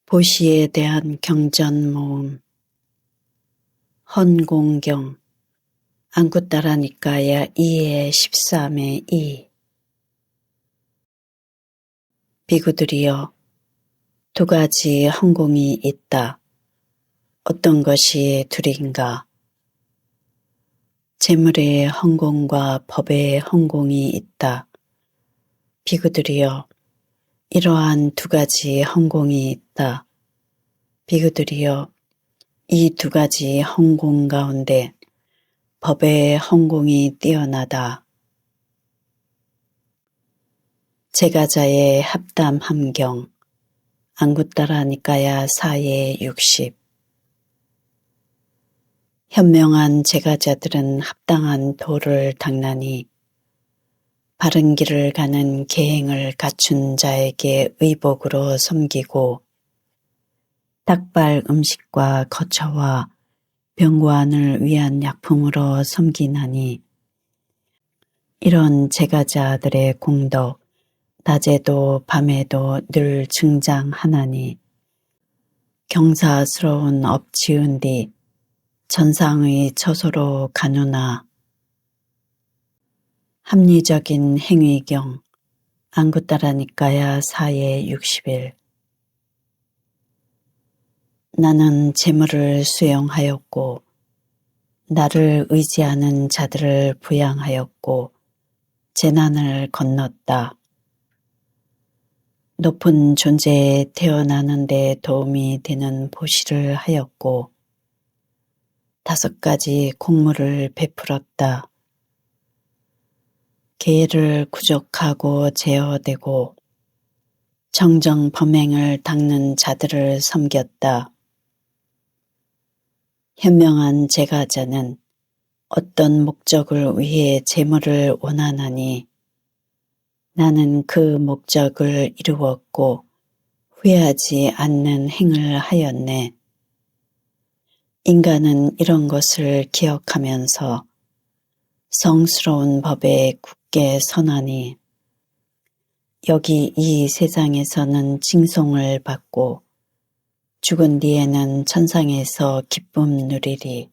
보시에 대한 경전 모음. 헌공경 안구따라 니까야 2의 13의 2. 비구들이여, 두 가지 헌공이 있다. 어떤 것이 둘인가? 재물의 헌공과 법의 헌공이 있다. 비구들이여, 이러한 두 가지 헌공이 있다. 비구들이여, 이 두 가지 헌공 가운데 법의 헌공이 뛰어나다. 제가자의 합담 함경 안구따라 니까야 4의 60. 현명한 제가자들은 합당한 도를 닦나니 바른 길을 가는 계행을 갖춘 자에게 의복으로 섬기고 닭발 음식과 거처와 병관을 위한 약품으로 섬기나니 이런 제가자들의 공덕 낮에도 밤에도 늘 증장하나니 경사스러운 업 지은 뒤 전상의 처소로 가누나. 합리적인 행위경 안구따라 니까야 4의 61. 나는 재물을 수용하였고 나를 의지하는 자들을 부양하였고 재난을 건넜다. 높은 존재에 태어나는 데 도움이 되는 보시를 하였고 5가지 공무를 베풀었다. 계를 구족하고 제어되고 정정 범행을 닦는 자들을 섬겼다. 현명한 제가자는 어떤 목적을 위해 재물을 원하나니 나는 그 목적을 이루었고 후회하지 않는 행을 하였네. 인간은 이런 것을 기억하면서 성스러운 법에 굳게 서나니 여기 이 세상에서는 징송을 받고 죽은 뒤에는 천상에서 기쁨 누리리.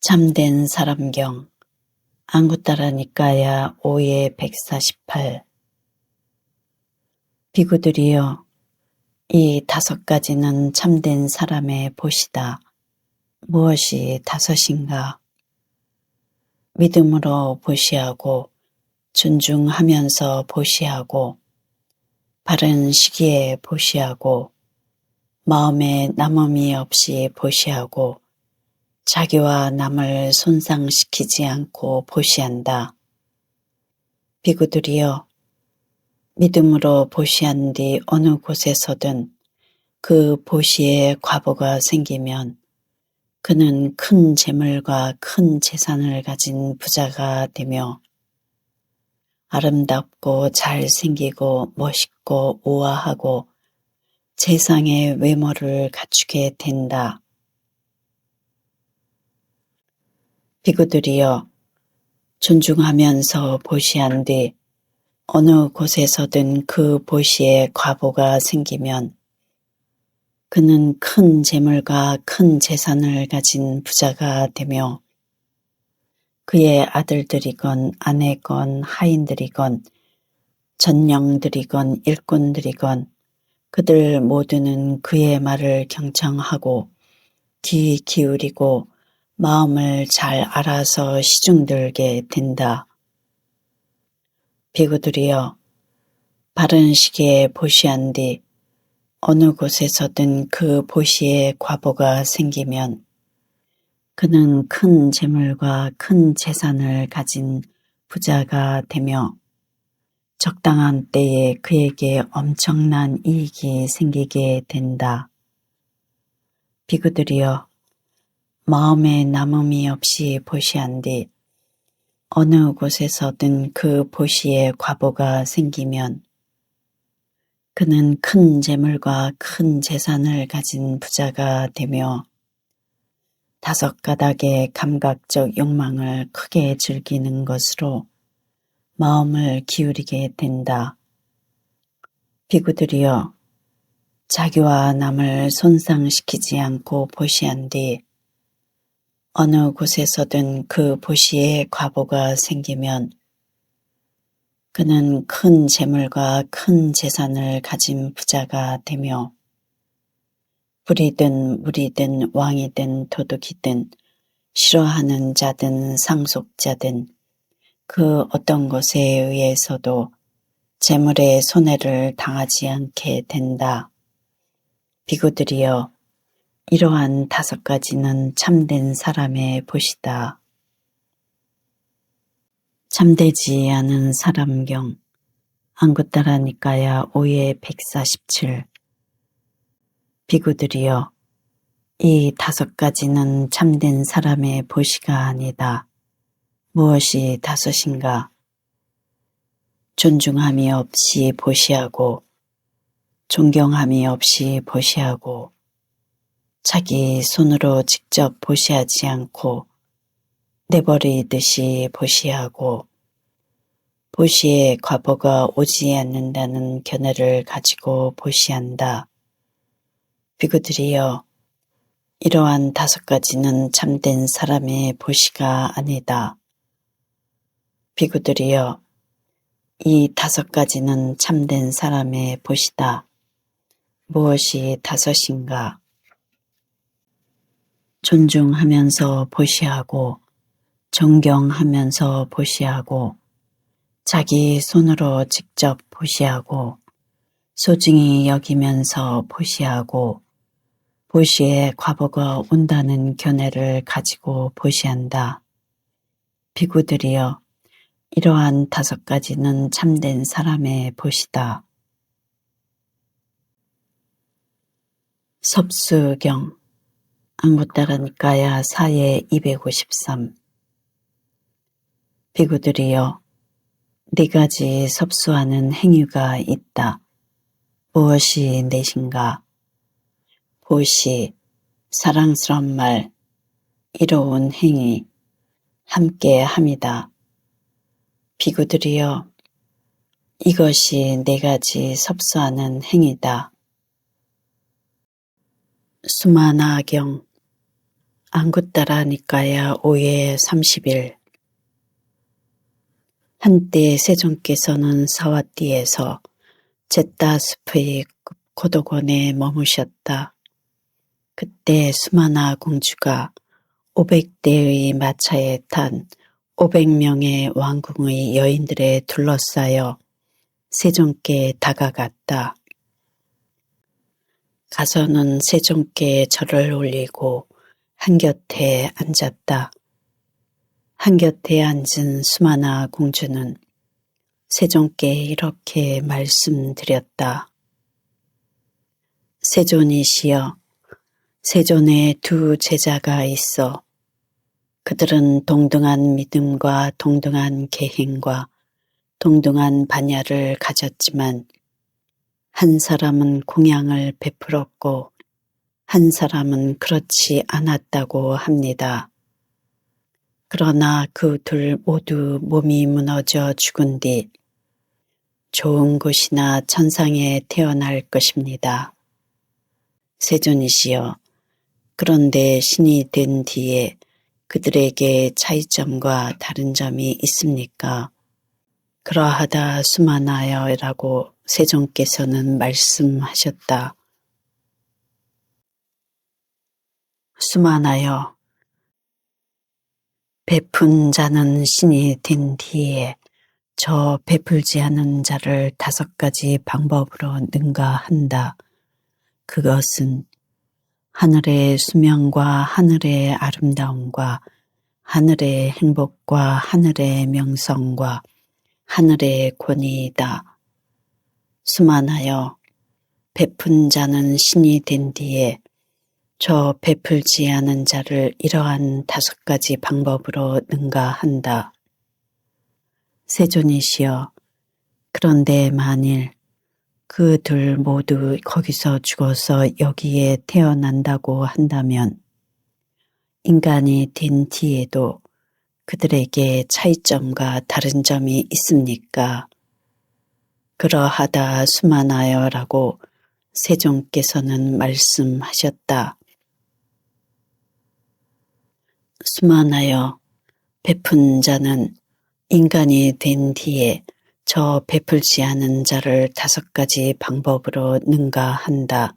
참된 사람경 안구따라 니까야 5의 148. 비구들이여, 이 5가지는 참된 사람의 보시다. 무엇이 5인가? 믿음으로 보시하고 존중하면서 보시하고 바른 시기에 보시하고 마음에 남음이 없이 보시하고 자기와 남을 손상시키지 않고 보시한다. 비구들이여, 믿음으로 보시한 뒤 어느 곳에서든 그 보시에 과보가 생기면 그는 큰 재물과 큰 재산을 가진 부자가 되며 아름답고 잘생기고 멋있고 우아하고 세상의 외모를 갖추게 된다. 비구들이여, 존중하면서 보시한 뒤 어느 곳에서든 그 보시에 과보가 생기면 그는 큰 재물과 큰 재산을 가진 부자가 되며 그의 아들들이건 아내건 하인들이건 전령들이건 일꾼들이건 그들 모두는 그의 말을 경청하고 귀 기울이고 마음을 잘 알아서 시중들게 된다. 비구들이여, 바른 시기에 보시한 뒤 어느 곳에서든 그 보시에 과보가 생기면 그는 큰 재물과 큰 재산을 가진 부자가 되며 적당한 때에 그에게 엄청난 이익이 생기게 된다. 비구들이여, 마음에 남음이 없이 보시한 뒤 어느 곳에서든 그 보시에 과보가 생기면 그는 큰 재물과 큰 재산을 가진 부자가 되며 5가닥의 감각적 욕망을 크게 즐기는 것으로 마음을 기울이게 된다. 비구들이여, 자기와 남을 손상시키지 않고 보시한 뒤 어느 곳에서든 그 보시에 과보가 생기면 그는 큰 재물과 큰 재산을 가진 부자가 되며 불이든 물이든 왕이든 도둑이든 싫어하는 자든 상속자든 그 어떤 것에 의해서도 재물의 손해를 당하지 않게 된다. 비구들이여, 이러한 5가지는 참된 사람의 보시다. 참되지 않은 사람경 안구따라 니까야 5의 147. 비구들이여, 이 5가지는 참된 사람의 보시가 아니다. 무엇이 5인가? 존중함이 없이 보시하고 존경함이 없이 보시하고 자기 손으로 직접 보시하지 않고 내버리듯이 보시하고 보시에 과보가 오지 않는다는 견해를 가지고 보시한다. 비구들이여, 이러한 5가지는 참된 사람의 보시가 아니다. 비구들이여, 이 5가지는 참된 사람의 보시다. 무엇이 5인가? 존중하면서 보시하고 존경하면서 보시하고 자기 손으로 직접 보시하고 소중히 여기면서 보시하고 보시에 과보가 온다는 견해를 가지고 보시한다. 비구들이여, 이러한 5가지는 참된 사람의 보시다. 섭수경 안구따라 니까야 4의 253. 비구들이여, 4가지 섭수하는 행위가 있다. 무엇이 넷인가? 보시, 사랑스러운 말, 이로운 행위, 함께 함이다. 비구들이여, 이것이 4가지 섭수하는 행위다. 수마나경 안구따라 니까야 5의 31. 한때 세존께서는 사와띠에서 젯다스프의 고도곤에 머무셨다. 그때 수마나 공주가 500대의 마차에 탄 500명의 왕궁의 여인들에 둘러싸여 세존께 다가갔다. 가서는 세존께 절을 올리고 한곁에 앉았다. 한곁에 앉은 수마나 공주는 세존께 이렇게 말씀드렸다. 세존이시여, 세존에 2 제자가 있어. 그들은 동등한 믿음과 동등한 계행과 동등한 반야를 가졌지만 한 사람은 공양을 베풀었고 한 사람은 그렇지 않았다고 합니다. 그러나 그 2 모두 몸이 무너져 죽은 뒤 좋은 곳이나 천상에 태어날 것입니다. 세존이시여, 그런데 신이 된 뒤에 그들에게 차이점과 다른 점이 있습니까? 그러하다 수마나여라고 세존께서는 말씀하셨다. 수마나여, 베푼 자는 신이 된 뒤에 저 베풀지 않은 자를 5가지 방법으로 능가한다. 그것은 하늘의 수명과 하늘의 아름다움과 하늘의 행복과 하늘의 명성과 하늘의 권위이다. 수마나여, 베푼 자는 신이 된 뒤에 저 베풀지 않은 자를 이러한 5가지 방법으로 능가한다. 세존이시여, 그런데 만일 그 2 모두 거기서 죽어서 여기에 태어난다고 한다면 인간이 된 뒤에도 그들에게 차이점과 다른 점이 있습니까? 그러하다 수만하여라고 세존께서는 말씀하셨다. 수만하여, 베푼 자는 인간이 된 뒤에 저 베풀지 않은 자를 5가지 방법으로 능가한다.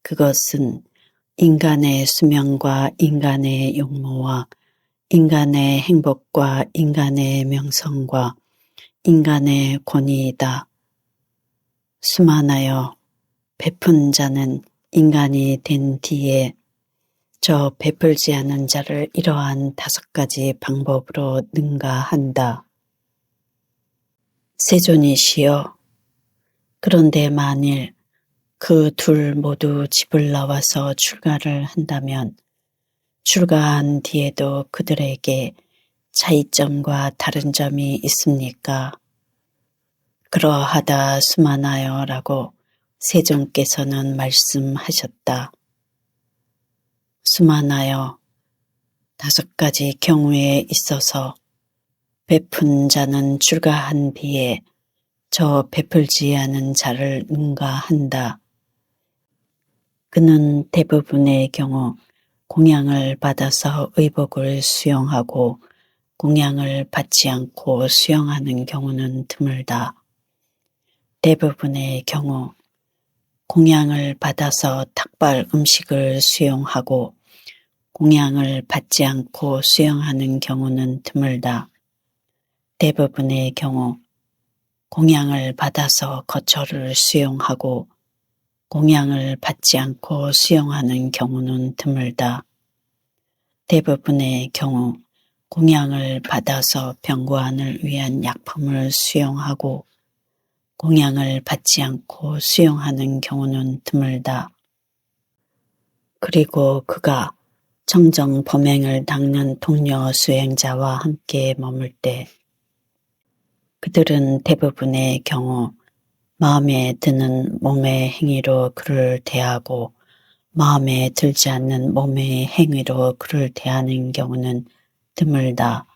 그것은 인간의 수명과 인간의 용모와 인간의 행복과 인간의 명성과 인간의 권위이다. 수만하여, 베푼 자는 인간이 된 뒤에 저 베풀지 않은 자를 이러한 5가지 방법으로 능가한다. 세존이시여, 그런데 만일 그 둘 모두 집을 나와서 출가를 한다면 출가한 뒤에도 그들에게 차이점과 다른 점이 있습니까? 그러하다 수만하여라고 세존께서는 말씀하셨다. 수만하여, 5가지 경우에 있어서 베푼 자는 출가한 뒤에 저 베풀지 않은 자를 능가한다. 그는 대부분의 경우 공양을 받아서 의복을 수용하고 공양을 받지 않고 수용하는 경우는 드물다. 대부분의 경우 공양을 받아서 탁발 음식을 수용하고 공양을 받지 않고 수용하는 경우는 드물다. 대부분의 경우 공양을 받아서 거처를 수용하고 공양을 받지 않고 수용하는 경우는 드물다. 대부분의 경우 공양을 받아서 병고안을 위한 약품을 수용하고 공양을 받지 않고 수용하는 경우는 드물다. 그리고 그가 청정 범행을 닦는 동료 수행자와 함께 머물 때 그들은 대부분의 경우 마음에 드는 몸의 행위로 그를 대하고 마음에 들지 않는 몸의 행위로 그를 대하는 경우는 드물다.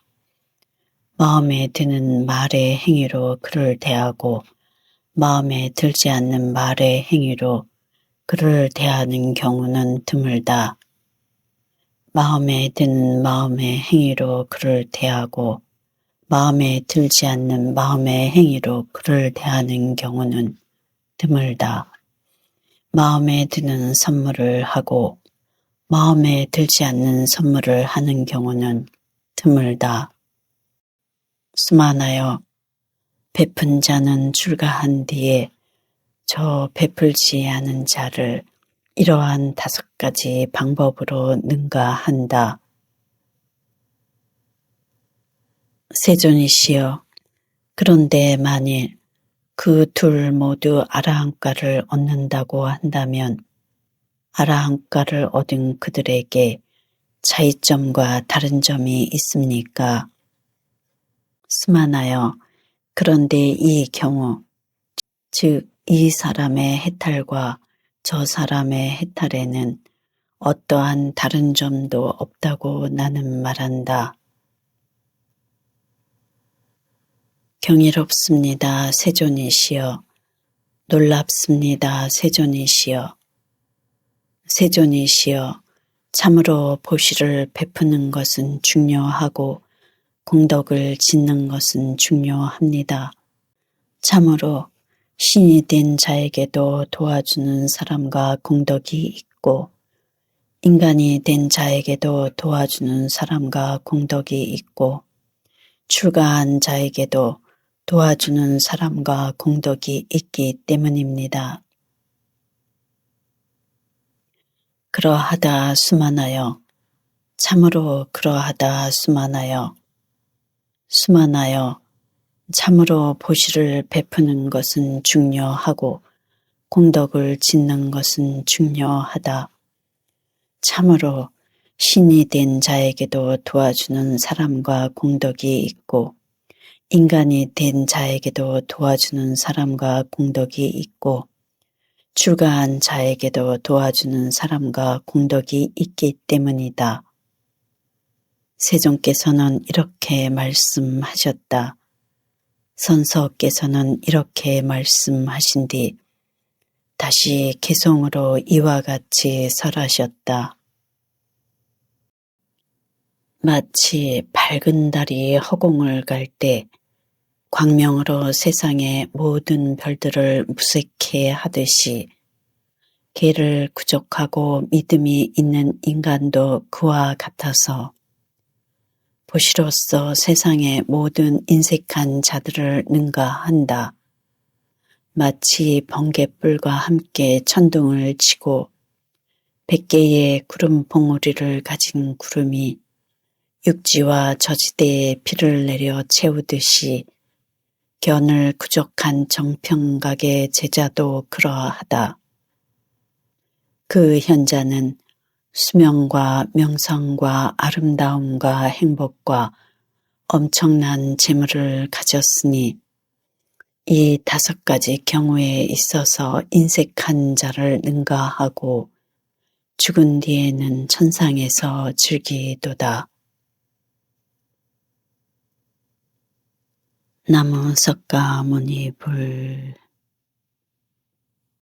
마음에 드는 말의 행위로 그를 대하고 마음에 들지 않는 말의 행위로 그를 대하는 경우는 드물다. 마음에 드는 마음의 행위로 그를 대하고 마음에 들지 않는 마음의 행위로 그를 대하는 경우는 드물다. 마음에 드는 선물을 하고 마음에 들지 않는 선물을 하는 경우는 드물다. 수만하여, 베푼 자는 출가한 뒤에 저 베풀지 않은 자를 이러한 5가지 방법으로 능가한다. 세존이시여, 그런데 만일 그 둘 모두 아라한가를 얻는다고 한다면 아라한가를 얻은 그들에게 차이점과 다른 점이 있습니까? 수만하여, 그런데 이 경우, 즉 이 사람의 해탈과 저 사람의 해탈에는 어떠한 다른 점도 없다고 나는 말한다. 경이롭습니다, 세존이시여. 놀랍습니다, 세존이시여. 세존이시여, 참으로 보시를 베푸는 것은 중요하고 공덕을 짓는 것은 중요합니다. 참으로 신이 된 자에게도 도와주는 사람과 공덕이 있고 인간이 된 자에게도 도와주는 사람과 공덕이 있고 출가한 자에게도 도와주는 사람과 공덕이 있기 때문입니다. 그러하다 수만하여, 참으로 그러하다 수만하여, 수만하여, 참으로 보시를 베푸는 것은 중요하고 공덕을 짓는 것은 중요하다. 참으로 신이 된 자에게도 도와주는 사람과 공덕이 있고 인간이 된 자에게도 도와주는 사람과 공덕이 있고 출가한 자에게도 도와주는 사람과 공덕이 있기 때문이다. 세존께서는 이렇게 말씀하셨다. 선서께서는 이렇게 말씀하신 뒤 다시 개송으로 이와 같이 설하셨다. 마치 밝은 달이 허공을 갈 때 광명으로 세상의 모든 별들을 무색해 하듯이 개를 구족하고 믿음이 있는 인간도 그와 같아서 보시로써 세상의 모든 인색한 자들을 능가한다. 마치 번갯불과 함께 천둥을 치고 100개의 구름 봉우리를 가진 구름이 육지와 저지대에 비를 내려 채우듯이 견을 구족한 정평각의 제자도 그러하다. 그 현자는 수명과 명성과 아름다움과 행복과 엄청난 재물을 가졌으니 이 5가지 경우에 있어서 인색한 자를 능가하고 죽은 뒤에는 천상에서 즐기도다. 나무 석가모니 불